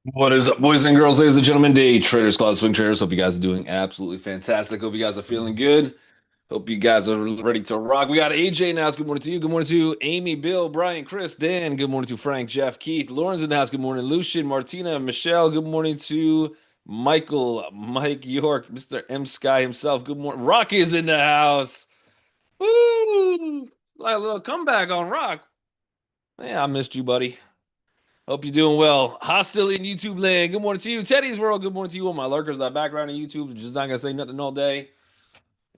What is up, boys and girls, ladies and gentlemen? Day traders, cloud swing traders. Hope you guys are doing absolutely fantastic. Hope you guys are feeling good. Hope you guys are ready to rock. We got AJ in the house. Good morning to you. Good morning to Amy, Bill, Brian, Chris, Dan. Good morning to Frank, Jeff, Keith, Lauren's in the house. Good morning, Lucian, Martina, Michelle. Good morning to Michael, Mike York, Mr. M Sky himself. Good morning. Rock is in the house. Woo! Like a little comeback on Rock. Yeah, I missed you, buddy. Hope you're doing well. Hostile in YouTube land. Good morning to you. Teddy's World. Good morning to you. All my lurkers in the background on YouTube. Just not gonna say nothing all day.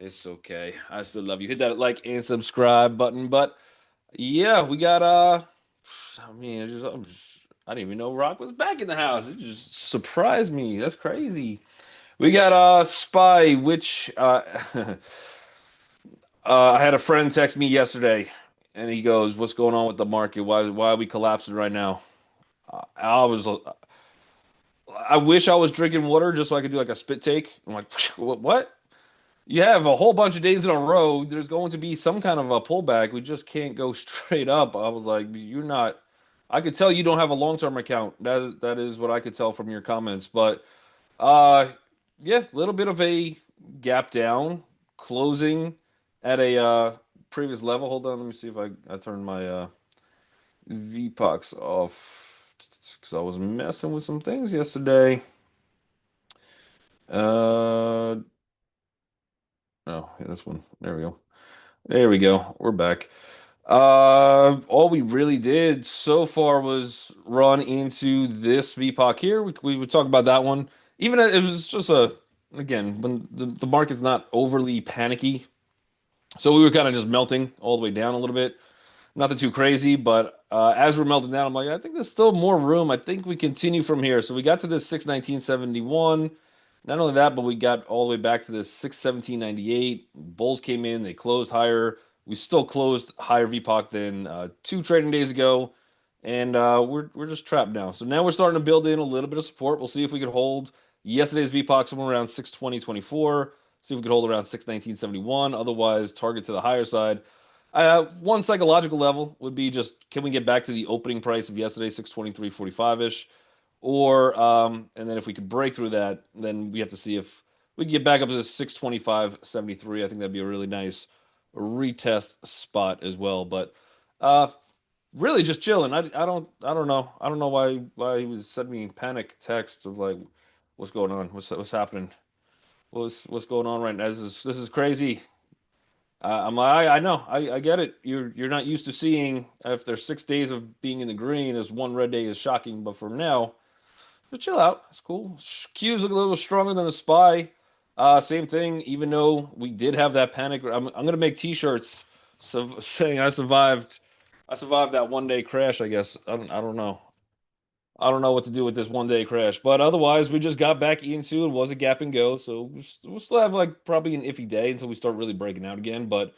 It's okay. I still love you. Hit that like and subscribe button. But yeah, we got I mean, I didn't even know Rock was back in the house. It just surprised me. That's crazy. We got Spy, which I had a friend text me yesterday and he goes, "What's going on with the market? Why are we collapsing right now?" I was I wish I was drinking water just so I could do like a spit take. I'm like, what? You have a whole bunch of days in a row. There's going to be some kind of a pullback. We just can't go straight up. I was like, you're not. I could tell you don't have a long-term account. That is what I could tell from your comments. But uh, yeah, a little bit of a gap down, closing at a previous level. Hold on, let me see if I turn my VPOX off because I was messing with some things yesterday. Uh, oh, yeah, this one. There we go. There we go. We're back. All we really did so far was run into this VPOC here. We would talk about that one. Even it was just again, when the market's not overly panicky. So we were kind of just melting all the way down a little bit. Nothing too crazy, but as we're melting down, I'm like, I think there's still more room. I think we continue from here. So we got to this 619.71. Not only that, but we got all the way back to this 617.98. Bulls came in, they closed higher. We still closed higher VPOC than two trading days ago, and we're just trapped now. So now we're starting to build in a little bit of support. We'll see if we could hold yesterday's VPOC somewhere around 620.24. See if we could hold around 619.71. Otherwise, target to the higher side. One psychological level would be just can we get back to the opening price of yesterday, 623.45 ish, or and then if we could break through that, then we have to see if we can get back up to the 625.73. I think that'd be a really nice retest spot as well. But uh, really just chilling. I don't know. I don't know why he was sending me panic texts of like what's going on, what's happening, what's going on right now. This is crazy. I'm like, I know, I get it. You're not used to seeing after 6 days of being in the green as one red day is shocking, but for now, just chill out. It's cool. Q's look a little stronger than the SPY. Same thing. Even though we did have that panic, I'm gonna make T-shirts saying I survived. I survived that 1 day crash. I guess I don't know. I don't know what to do with this 1 day crash, but otherwise we just got back into it. Was a gap and go, so we'll still have like probably an iffy day until we start really breaking out again, but.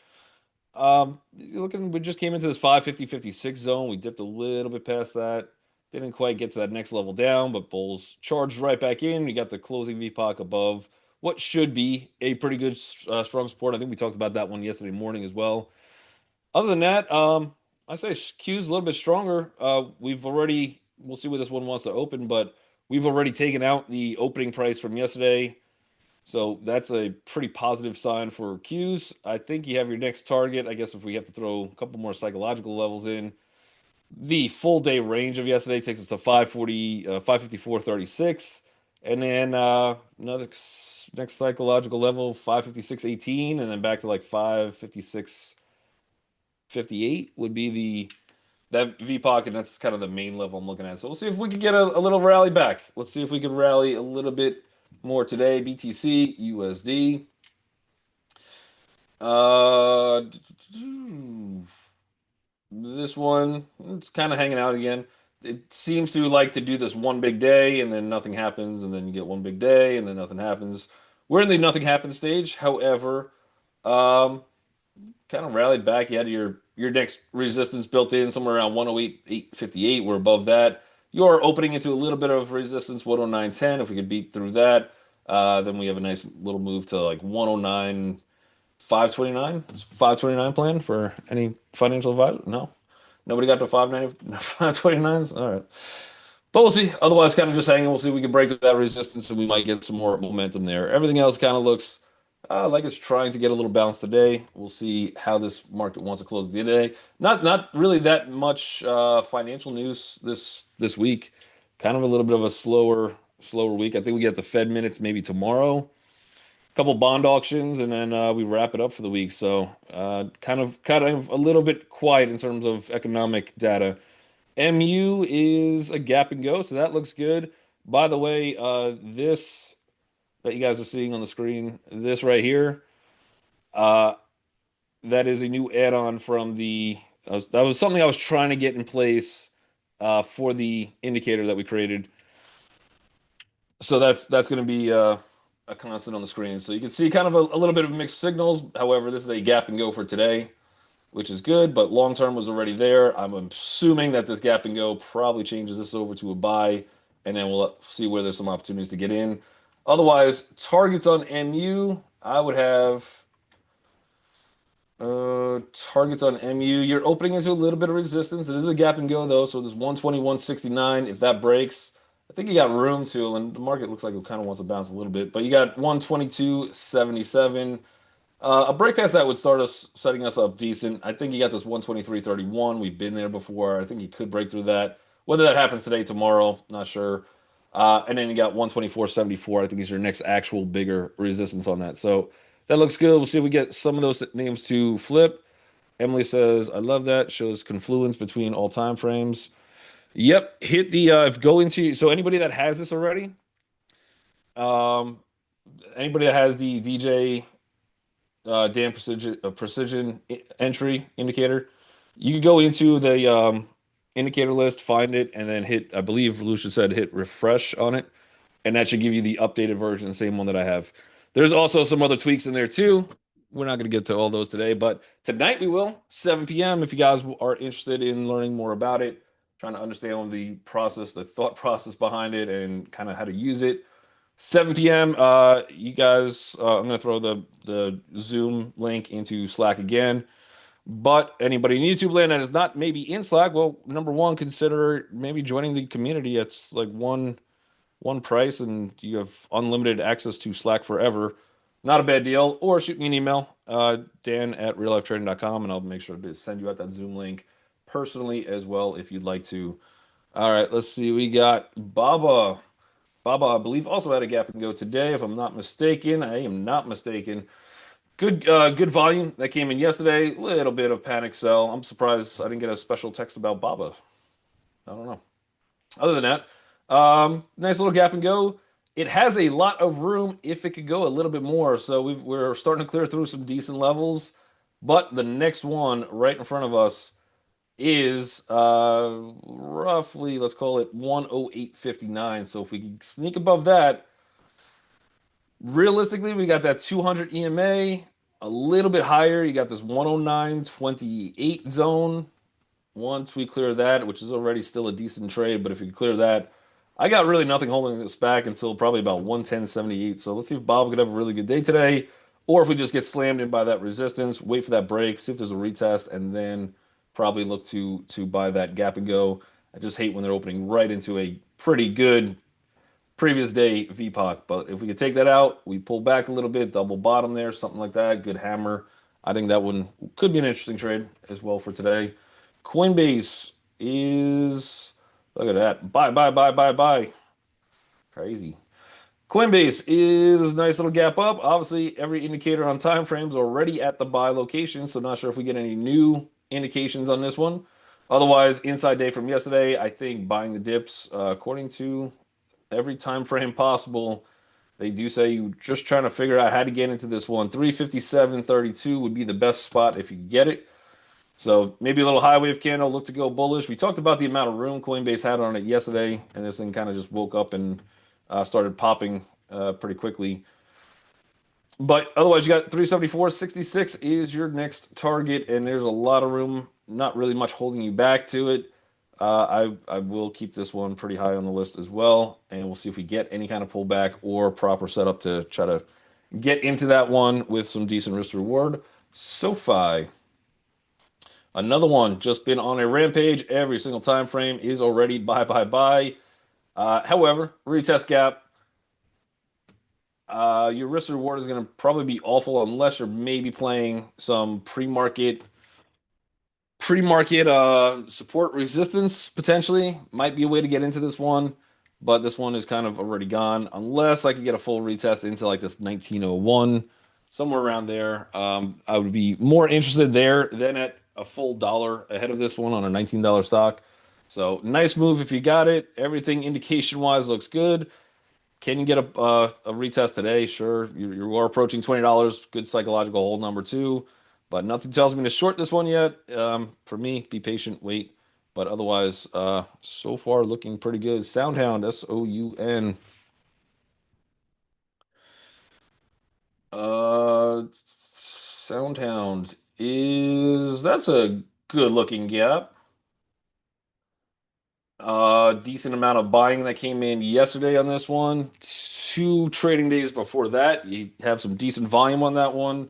Looking, we just came into this 550-56 zone. We dipped a little bit past that. Didn't quite get to that next level down, but bulls charged right back in. We got the closing VPOC above what should be a pretty good strong support. I think we talked about that one yesterday morning as well. Other than that, I say Q's a little bit stronger. We'll see where this one wants to open, but we've already taken out the opening price from yesterday. So that's a pretty positive sign for Qs. I think you have your next target. I guess if we have to throw a couple more psychological levels in, the full day range of yesterday takes us to 540, 554.36. And then another next psychological level, 556.18, and then back to like 556.58 would be that VPOC, and that's kind of the main level I'm looking at. So we'll see if we can get a little rally back. Let's see if we can rally a little bit more today. BTC, USD. Uh, this one, it's kind of hanging out again. It seems to like to do this one big day and then nothing happens, and then you get one big day and then nothing happens. We're in the nothing happens stage. However, um, kind of rallied back. You had your next resistance built in somewhere around 108.858. We're above that. You're opening into a little bit of resistance, 109.10. If we could beat through that, then we have a nice little move to like 109. 529? 529 plan for any financial advisor? No. Nobody got to 590, 529s? All right. But we'll see. Otherwise, kind of just hanging. We'll see if we can break through that resistance and we might get some more momentum there. Everything else kind of looks like it's trying to get a little bounce today. We'll see how this market wants to close at the end of the day. Not really that much financial news this week. Kind of a little bit of a slower week. I think we get the Fed minutes maybe tomorrow. Couple bond auctions, and then we wrap it up for the week. So kind of a little bit quiet in terms of economic data. MU is a gap and go, so that looks good. By the way, this that you guys are seeing on the screen, this right here, uh, that is a new add-on from that was something I was trying to get in place for the indicator that we created. So that's going to be a constant on the screen. So you can see kind of a little bit of mixed signals. However, this is a gap and go for today, which is good, but long term was already there. I'm assuming that this gap and go probably changes this over to a buy, and then we'll see where there's some opportunities to get in. Otherwise, targets on MU, I would have targets on MU. You're opening into a little bit of resistance. It is a gap and go though, so there's 121.69. If that breaks, I think you got room to, and the market looks like it kind of wants to bounce a little bit, but you got 122.77. A break past that would start us setting us up decent. I think you got this 123.31. We've been there before. I think you could break through that. Whether that happens today, tomorrow, not sure. And then you got 124.74. I think is your next actual bigger resistance on that. So that looks good. We'll see if we get some of those names to flip. Emily says, I love that. Shows confluence between all time frames. Yep. Hit the if go into so anybody that has this already, um, anybody that has the DJ Dan precision entry indicator. You can go into the indicator list, find it, and then hit. I believe Lucia said hit refresh on it, and that should give you the updated version, the same one that I have. There's also some other tweaks in there too. We're not going to get to all those today, but tonight we will, 7 p.m. If you guys are interested in learning more about it, trying to understand the process, the thought process behind it, and kind of how to use it. 7 p.m. You guys, I'm gonna throw the Zoom link into Slack again. But anybody in YouTube land that is not maybe in Slack, well, number one, consider maybe joining the community. It's like one price, and you have unlimited access to Slack forever. Not a bad deal. Or shoot me an email, dan@reallifetrading.com, and I'll make sure to send you out that Zoom link personally as well if you'd like to. All right, let's see. We got Baba. Baba, I believe, also had a gap and go today, if I'm not mistaken. I am not mistaken. Good volume that came in yesterday. Little bit of panic sell. I'm surprised I didn't get a special text about Baba. I don't know. Other than that, nice little gap and go. It has a lot of room if it could go a little bit more. So we're starting to clear through some decent levels. But the next one right in front of us is roughly, let's call it 108.59. So if we can sneak above that, realistically, we got that 200 EMA, a little bit higher. You got this 109.28 zone. Once we clear that, which is already still a decent trade, but if we clear that, I got really nothing holding this back until probably about 110.78. So let's see if Bob could have a really good day today, or if we just get slammed in by that resistance, wait for that break, see if there's a retest, and then probably look to buy that gap and go. I just hate when they're opening right into a pretty good previous day VPOC. But if we could take that out, we pull back a little bit, double bottom there, something like that. Good hammer. I think that one could be an interesting trade as well for today. Coinbase is look at that. Buy, buy, buy, buy, buy. Crazy. Coinbase is a nice little gap up. Obviously, every indicator on time frames already at the buy location, so not sure if we get any new indications on this one. Otherwise, inside day from yesterday, I think buying the dips according to every time frame possible. They do say you just trying to figure out how to get into this one. 357.32 would be the best spot if you get it. So maybe a little high wave candle, look to go bullish. We talked about the amount of room Coinbase had on it yesterday, and this thing kind of just woke up and started popping pretty quickly. But otherwise, you got 374.66 is your next target, and there's a lot of room, not really much holding you back to it. I will keep this one pretty high on the list as well, and we'll see if we get any kind of pullback or proper setup to try to get into that one with some decent risk reward. SoFi, another one, just been on a rampage. Every single time frame is already buy, buy, buy. However, retest gap, your risk reward is going to probably be awful unless you're maybe playing some pre-market support resistance potentially might be a way to get into this one, but this one is kind of already gone unless I could get a full retest into like this 1901 somewhere around there. I would be more interested there than at a full dollar ahead of this one on a $19 stock. So nice move if you got it. Everything indication wise looks good. Can you get a retest today? Sure. You are approaching $20. Good psychological hold number two. But nothing tells me to short this one yet. For me, be patient, wait. But otherwise, so far looking pretty good. Soundhound, Soun. Soundhound that's a good looking gap. Decent amount of buying that came in yesterday on this one. Two trading days before that, you have some decent volume on that one.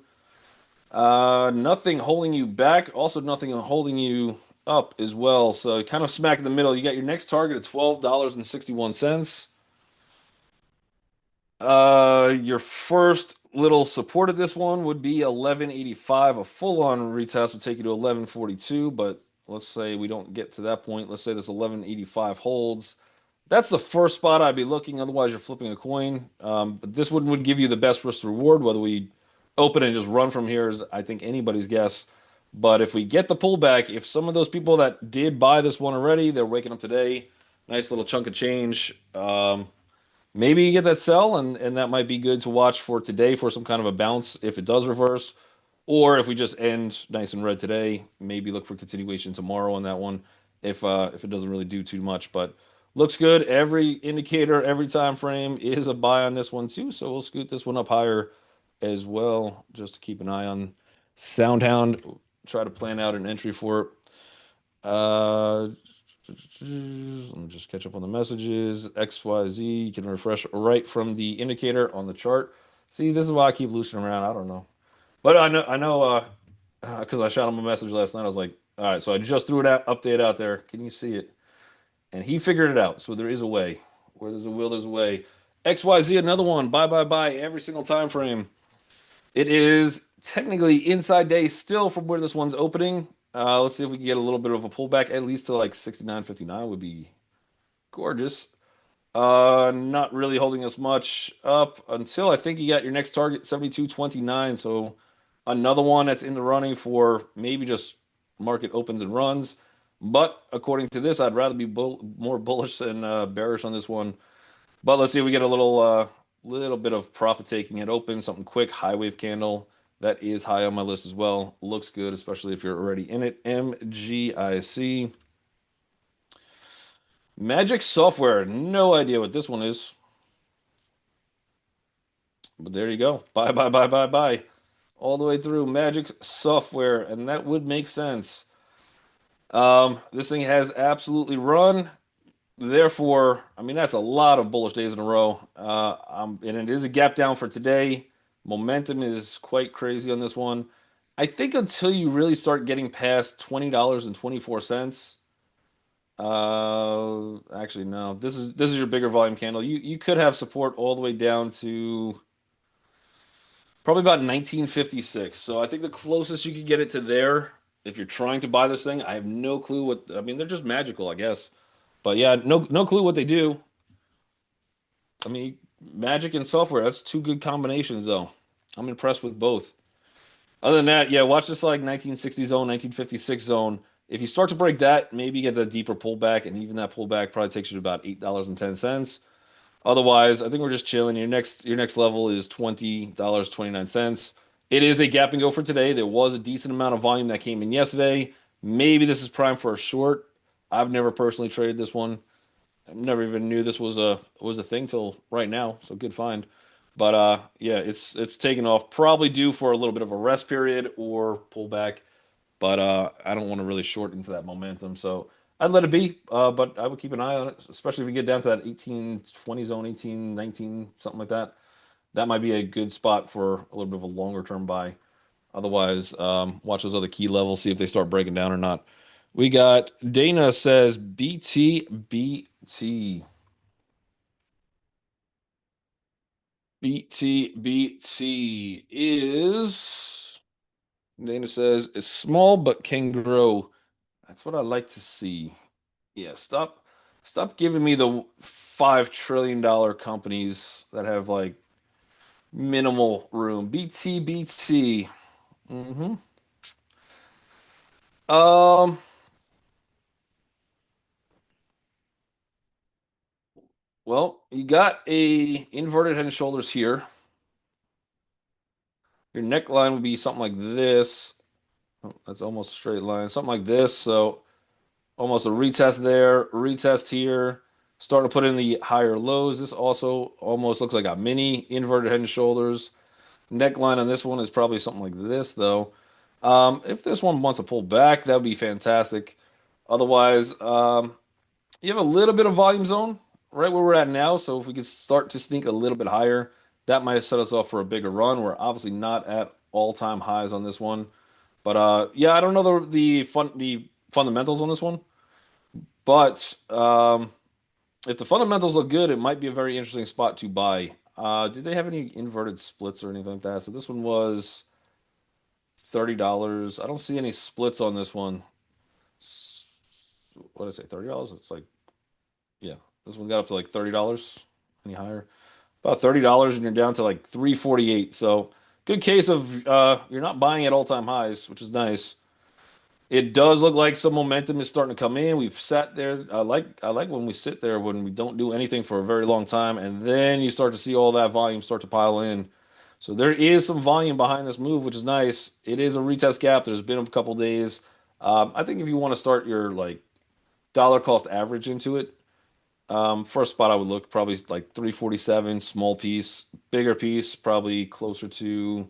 Nothing holding you back, also nothing holding you up as well. So kind of smack in the middle. You got your next target at $12.61. Your first little support of this one would be 11.85. A full-on retest would take you to 11.42, but let's say we don't get to that point. Let's say this 11.85 holds. That's the first spot I'd be looking. Otherwise, you're flipping a coin. But this one would give you the best risk reward. Whether we open and just run from here is, I think, anybody's guess. But if we get the pullback, if some of those people that did buy this one already, they're waking up today, nice little chunk of change. Maybe you get that sell, and that might be good to watch for today for some kind of a bounce if it does reverse. Or if we just end nice and red today, maybe look for continuation tomorrow on that one if it doesn't really do too much. But looks good. Every indicator, every time frame is a buy on this one too. So we'll scoot this one up higher as well, just to keep an eye on Soundhound. Try to plan out an entry for it. Uh, let me just catch up on the messages. XYZ, you can refresh right from the indicator on the chart. See, this is why I keep loosening around. I don't know. But because I shot him a message last night. I was like, all right, so I just threw an update out there. Can you see it? And he figured it out. So there is a way. Where there's a will, there's a way. XYZ, another one. Buy, buy, buy every single time frame. It is technically inside day still from where this one's opening. Let's see if we can get a little bit of a pullback, at least to like 69.59 would be gorgeous. Not really holding us much up until I think you got your next target 72.29. So another one that's in the running for maybe just market opens and runs. But according to this, I'd rather be more bullish than bearish on this one. But let's see if we get a little bit of profit taking it open, something quick, high wave candle. That is high on my list as well. Looks good, especially if you're already in it. MGIC. Magic Software. No idea what this one is. But there you go. Buy, buy, buy, buy, buy. All the way through Magic Software. And that would make sense. This thing has absolutely run. Therefore, I mean, that's a lot of bullish days in a row. And it is a gap down for today. Momentum is quite crazy on this one. I think until you really start getting past $20.24. Actually, no. This is your bigger volume candle. You could have support all the way down to probably about 1956. So I think the closest you could get it to there, if you're trying to buy this thing, I have no clue what. I mean, they're just magical, I guess. But yeah, no clue what they do. I mean, magic and software, that's two good combinations though. I'm impressed with both. Other than that, yeah, watch this like 1960 zone, 1956 zone. If you start to break that, maybe get the deeper pullback, and even that pullback probably takes you to about $8.10. Otherwise, I think we're just chilling. Your next level is $20.29. It is a gap and go for today. There was a decent amount of volume that came in yesterday. Maybe this is prime for a short. I've never personally traded this one. I never even knew this was a thing till right now. So good find. But yeah, it's taken off. Probably due for a little bit of a rest period or pullback. But I don't want to really short into that momentum. So I'd let it be. But I would keep an eye on it, especially if we get down to that 18-20 zone, 18-19, something like that. That might be a good spot for a little bit of a longer term buy. Otherwise, watch those other key levels, see if they start breaking down or not. We got Dana says BTBT. BTBT is, Dana says, is small but can grow. That's what I like to see. Yeah, stop giving me the $5 trillion companies that have like minimal room. BTBT. Mm-hmm. Um, well, you got a inverted head and shoulders here. Your neckline would be something like this. Oh, that's almost a straight line. Something like this. So almost a retest there, retest here. Starting to put in the higher lows. This also almost looks like a mini inverted head and shoulders. Neckline on this one is probably something like this, though. If this one wants to pull back, that would be fantastic. Otherwise, you have a little bit of volume zone right where we're at now. So if we could start to sneak a little bit higher, that might set us off for a bigger run. We're obviously not at all-time highs on this one. But yeah, I don't know the fundamentals on this one. But if the fundamentals look good, it might be a very interesting spot to buy. Did they have any inverted splits or anything like that? So this one was $30. I don't see any splits on this one. What did I say? $30? It's like, yeah, this one got up to like $30. Any higher? About $30 and you're down to like 348. So good case of you're not buying at all-time highs, which is nice. It does look like some momentum is starting to come in. We've sat there. I like when we sit there when we don't do anything for a very long time, and then you start to see all that volume start to pile in. So there is some volume behind this move, which is nice. It is a retest gap. There's been a couple days. I think if you want to start your like dollar cost average into it, first spot I would look probably like 347, small piece, bigger piece, probably closer to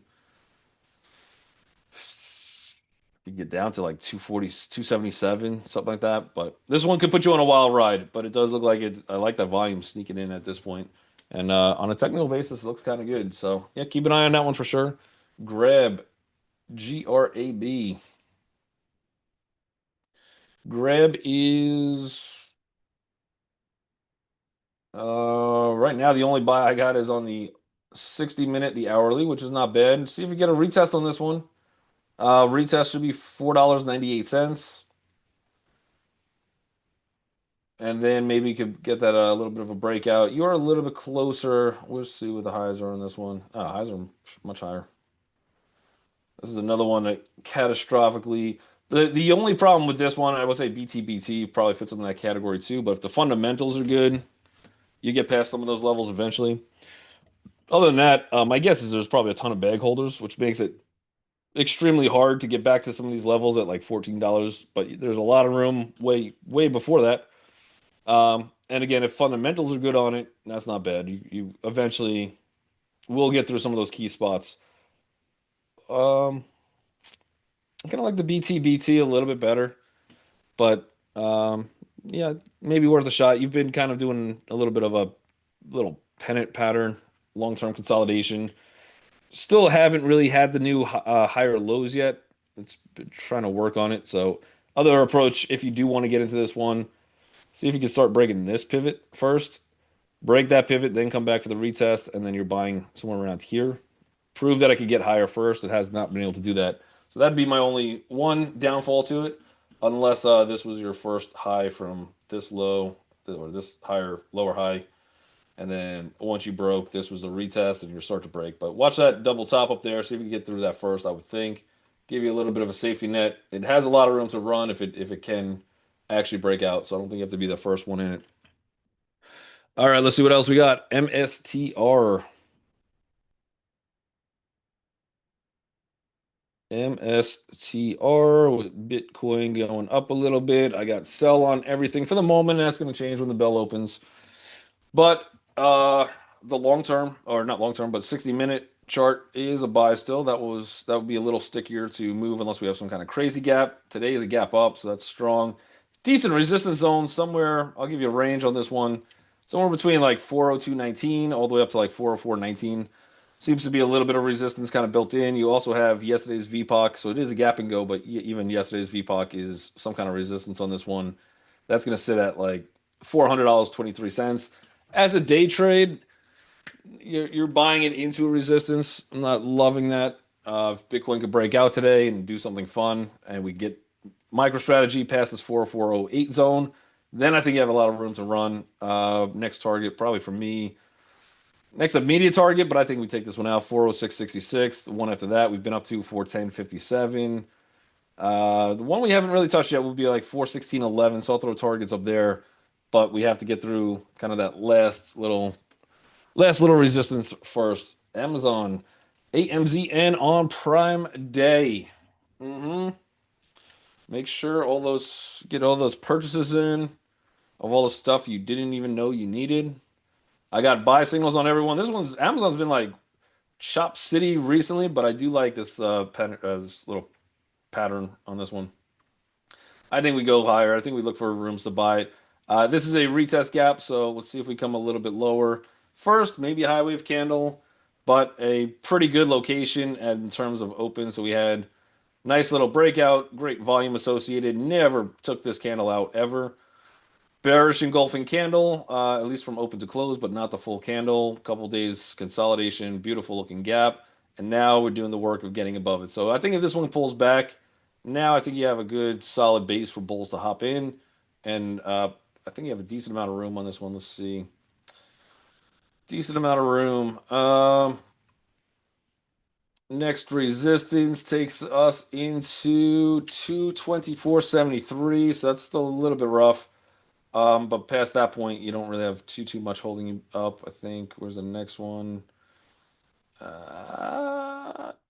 you get down to like 240, 277, something like that. But this one could put you on a wild ride, but it does look like it. I like that volume sneaking in at this point. And on a technical basis, it looks kind of good. So yeah, keep an eye on that one for sure. Grab, GRAB. Grab is right now the only buy I got is on the 60-minute, the hourly, which is not bad. See if we get a retest on this one. Retest should be $4.98. And then maybe you could get that a little bit of a breakout. You are a little bit closer. We'll see what the highs are on this one. Oh, highs are much higher. This is another one that catastrophically. The only problem with this one, I would say BTBT probably fits in that category too. But if the fundamentals are good, you get past some of those levels eventually. Other than that, my guess is there's probably a ton of bag holders, which makes it extremely hard to get back to some of these levels at like $14. But there's a lot of room way before that. And again, if fundamentals are good on it, that's not bad. You eventually will get through some of those key spots. Um, I kind of like the BTBT a little bit better, but yeah, maybe worth a shot. You've been kind of doing a little bit of a little pennant pattern, long-term consolidation. Still haven't really had the new higher lows yet. It's been trying to work on it. So, other approach, if you do want to get into this one, see if you can start breaking this pivot first. Break that pivot, then come back for the retest, and then you're buying somewhere around here. Prove that I could get higher first. It has not been able to do that. So that'd be my only one downfall to it, unless this was your first high from this low or this higher, lower high. And then once you broke, this was a retest and you start to break. But watch that double top up there. See if you can get through that first, I would think. Give you a little bit of a safety net. It has a lot of room to run if it can actually break out. So I don't think you have to be the first one in it. All right, let's see what else we got. MSTR. MSTR with Bitcoin going up a little bit. I got sell on everything for the moment. That's going to change when the bell opens. But the long term, or not long term, but 60-minute chart is a buy still. That would be a little stickier to move unless we have some kind of crazy gap. Today is a gap up, so that's strong. Decent resistance zone somewhere. I'll give you a range on this one. Somewhere between like 402.19 all the way up to like 404.19. Seems to be a little bit of resistance kind of built in. You also have yesterday's VPOC, so it is a gap and go, but even yesterday's VPOC is some kind of resistance on this one. That's going to sit at like $400.23. As a day trade, you're buying it into a resistance. I'm not loving that. If Bitcoin could break out today and do something fun, and we get MicroStrategy past this 4408 zone, then I think you have a lot of room to run. Next target probably for me. Next immediate target, but I think we take this one out 406.66. The one after that, we've been up to 410.57. The one we haven't really touched yet will be like 416.11. So I'll throw targets up there, but we have to get through kind of that last little resistance first. Amazon, AMZN on Prime Day. hmm Make sure get all those purchases in of all the stuff you didn't even know you needed. I got buy signals on everyone. Amazon's been like Shop City recently, but I do like this little pattern on this one. I think we go higher. I think we look for rooms to buy. This is a retest gap, so let's see if we come a little bit lower. First, maybe a high wave candle, but a pretty good location in terms of open. So we had nice little breakout, great volume associated. Never took this candle out ever. Bearish engulfing candle, at least from open to close, but not the full candle. Couple days consolidation, beautiful looking gap. And now we're doing the work of getting above it. So I think if this one pulls back, now I think you have a good solid base for bulls to hop in. And I think you have a decent amount of room on this one. Let's see. Decent amount of room. Next resistance takes us into 224.73. So that's still a little bit rough. But past that point, you don't really have too much holding you up, I think. Where's the next one?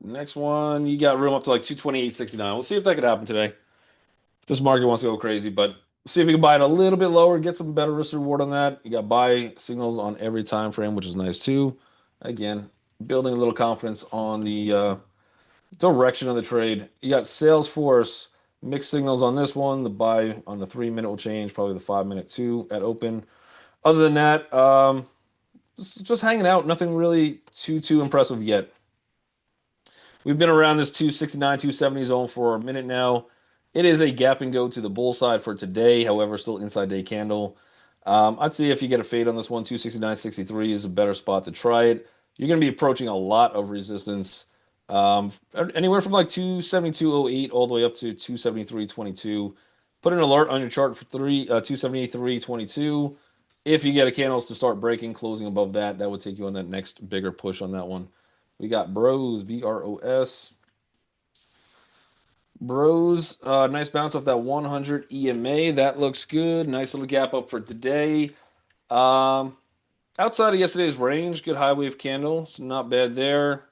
Next one, you got room up to like 228.69. We'll see if that could happen today. If this market wants to go crazy, but see if we can buy it a little bit lower, get some better risk reward on that. You got buy signals on every time frame, which is nice too. Again, building a little confidence on the direction of the trade. You got Salesforce mixed signals on this one. The buy on the 3 minute will change, probably the 5 minute too at open. Other than that, just hanging out. Nothing really too impressive yet. We've been around this 269, 270 zone for a minute now. It is a gap and go to the bull side for today, however, still inside day candle. I'd say if you get a fade on this one, 269.63 is a better spot to try it. You're going to be approaching a lot of resistance, anywhere from like 272.08 all the way up to 273.22. Put an alert on your chart for 273.22. If you get a candles to start breaking, closing above that, that would take you on that next bigger push on that one. We got Bros, BROS. Bros, nice bounce off that 100 EMA. That looks good. Nice little gap up for today. Um, Outside of yesterday's range, good high wave candle. So not bad there.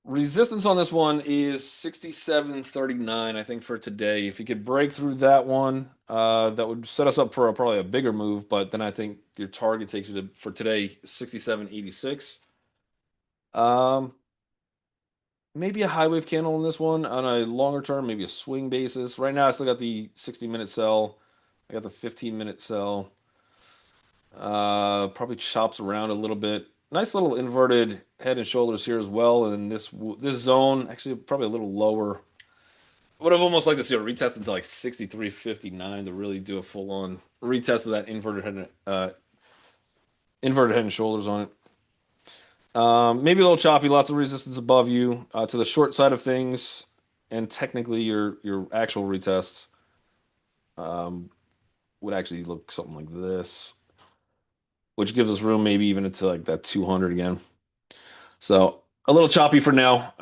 Resistance on this one is 67.39, I think, for today. If you could break through that one, that would set us up for probably a bigger move. But then I think your target takes you to, for today, 67.86. Um, Maybe a high wave candle in this one on a longer term, maybe a swing basis. Right now, I still got the 60-minute sell. I got the 15-minute sell. Probably chops around a little bit. Nice little inverted head and shoulders here as well. And this zone, actually probably a little lower. Would have almost liked to see a retest into like 63.59 to really do a full on retest of that inverted head and shoulders on it. Maybe a little choppy, lots of resistance above you to the short side of things, and technically your actual retest um, would actually look something like this, which gives us room maybe even into like that 200 again. So a little choppy for now,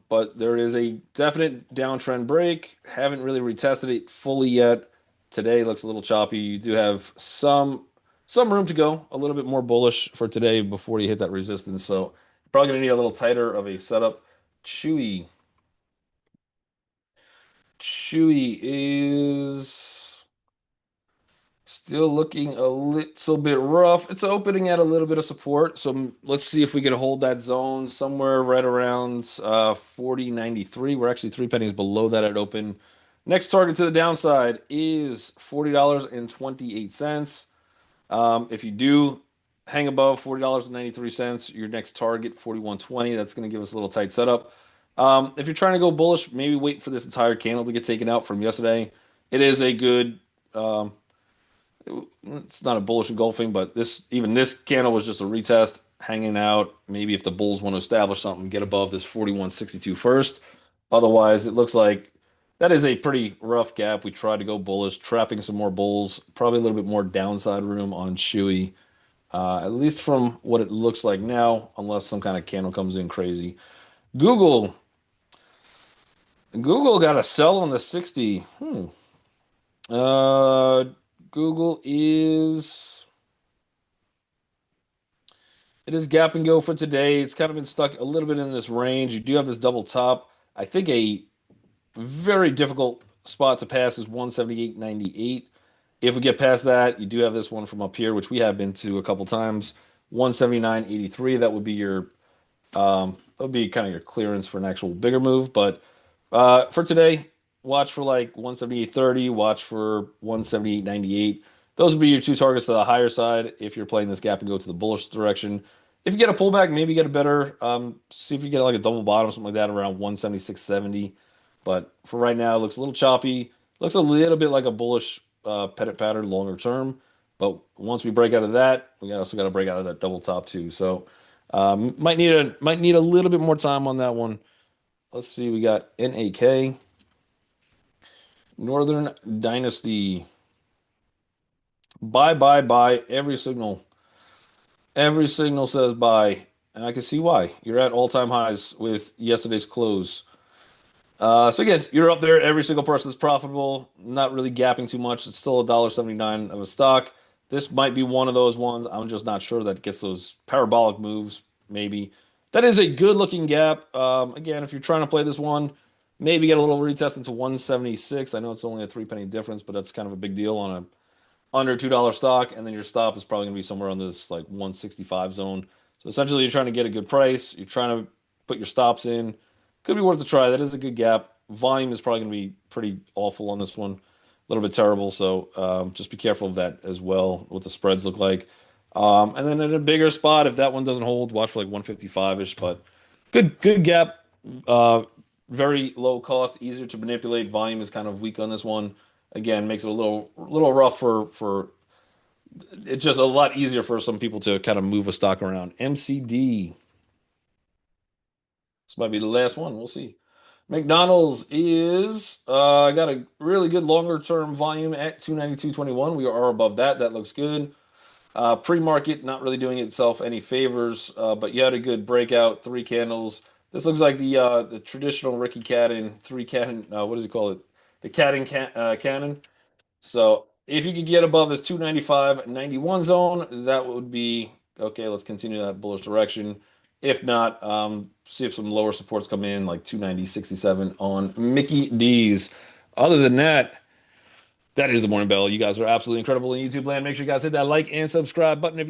but there is a definite downtrend break. Haven't really retested it fully yet. Today looks a little choppy. You do have some room to go, a little bit more bullish for today before you hit that resistance. So probably gonna need a little tighter of a setup. Chewy. Chewy is still looking a little bit rough. It's opening at a little bit of support. So let's see if we can hold that zone somewhere right around 40.93. We're actually 3 pennies below that at open. Next target to the downside is $40.28. If you do hang above $40.93, your next target 41.20. That's going to give us a little tight setup. If you're trying to go bullish, maybe wait for this entire candle to get taken out from yesterday. It is a good It's not a bullish engulfing, but this candle was just a retest, hanging out. Maybe if the bulls want to establish something, get above this 41.62 first. Otherwise, it looks like that is a pretty rough gap. We tried to go bullish, trapping some more bulls, probably a little bit more downside room on Chewy, at least from what it looks like now, unless some kind of candle comes in crazy. Google, Google got a sell on the 60. Uh, Google is. It is gap and go for today. It's kind of been stuck a little bit in this range. You do have this double top. I think a very difficult spot to pass is 178.98. If we get past that, you do have this one from up here, which we have been to a couple times. 179.83. That would be your that would be kind of your clearance for an actual bigger move. But for today, watch for like 178.30, watch for 178.98. Those would be your two targets to the higher side if you're playing this gap and go to the bullish direction. If you get a pullback, maybe get a better, see if you get like a double bottom, something like that around 176.70. But for right now, it looks a little choppy. Looks a little bit like a bullish pennant pattern longer term. But once we break out of that, we also got to break out of that double top too. So might need a little bit more time on that one. Let's see. We got NAK, Northern Dynasty. Buy, buy, buy. Every signal says buy, and I can see why. You're at all-time highs with yesterday's close. So again, you're up there. Every single person is profitable, not really gapping too much. It's still $1.79 of a stock. This might be one of those ones. I'm just not sure that gets those parabolic moves. Maybe that is a good looking gap. Again, if you're trying to play this one, maybe get a little retest into 176. I know it's only a 3 penny difference, but that's kind of a big deal on a under $2 stock, and then your stop is probably going to be somewhere on this like 165 zone. So essentially, you're trying to get a good price. You're trying to put your stops in. Could be worth a try. That is a good gap. Volume is probably going to be pretty awful on this one, a little bit terrible. So just be careful of that as well. What the spreads look like. And then at a bigger spot, if that one doesn't hold, watch for like 155-ish. But good gap. Uh, very low cost, easier to manipulate. Volume is kind of weak on this one. Again, makes it a little rough for it's just a lot easier for some people to kind of move a stock around. MCD. This might be the last one. We'll see. McDonald's is got a really good longer term volume at 292.21. We are above that. That looks good. Pre-market not really doing itself any favors, but you had a good breakout, three candles. This looks like the traditional Ricky Cadden three cannon. What does he call it? The cannon. So if you could get above this 295.91 zone, that would be okay. Let's continue that bullish direction. If not, see if some lower supports come in, like 290.67 on Mickey D's. Other than that, that is the morning bell. You guys are absolutely incredible in YouTube land. Make sure you guys hit that like and subscribe button if